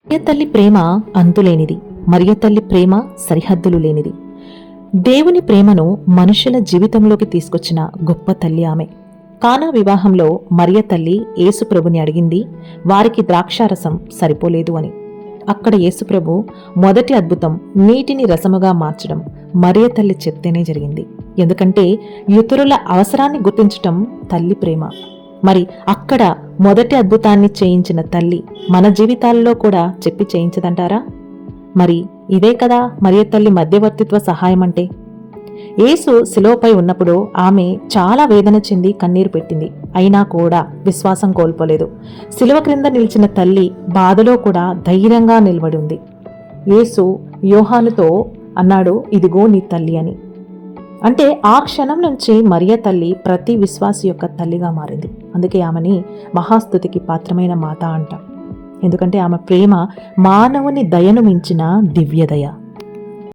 మరియ తల్లి ప్రేమ అంతులేనిది. మరియ తల్లి ప్రేమ సరిహద్దులు లేనిది. దేవుని ప్రేమను మనుషుల జీవితంలోకి తీసుకొచ్చిన గొప్ప తల్లి ఆమె. కానా వివాహంలో మరియ తల్లి యేసుప్రభుని అడిగింది వారికి ద్రాక్షారసం సరిపోలేదు అని. అక్కడ యేసుప్రభు మొదటి అద్భుతం నీటిని రసముగా మార్చడం మరియ తల్లి చెప్తేనే జరిగింది. ఎందుకంటే ఇతరుల అవసరాన్ని గుర్తించటం తల్లి ప్రేమ. మరి అక్కడ మొదటి అద్భుతాన్ని చేయించిన తల్లి మన జీవితాల్లో కూడా చెప్పి చేయించదంటారా? మరి ఇదే కదా మరియ తల్లి మధ్యవర్తిత్వ సహాయం అంటే. యేసు శిలువపై ఉన్నప్పుడు ఆమె చాలా వేదన చెంది కన్నీరు పెట్టింది. అయినా కూడా విశ్వాసం కోల్పోలేదు. శిలువ క్రింద నిలిచిన తల్లి బాధలో కూడా ధైర్యంగా నిలబడి ఉంది. యేసు యోహానుతో అన్నాడు, ఇదిగో నీ తల్లి అని. అంటే ఆ క్షణం నుంచి మరియ తల్లి ప్రతి విశ్వాసి యొక్క తల్లిగా మారింది. అందుకే ఆమెని మహాస్తుతికి పాత్రమైన మాత అంటాం. ఎందుకంటే ఆమె ప్రేమ మానవుని దయను మించిన దివ్యదయ.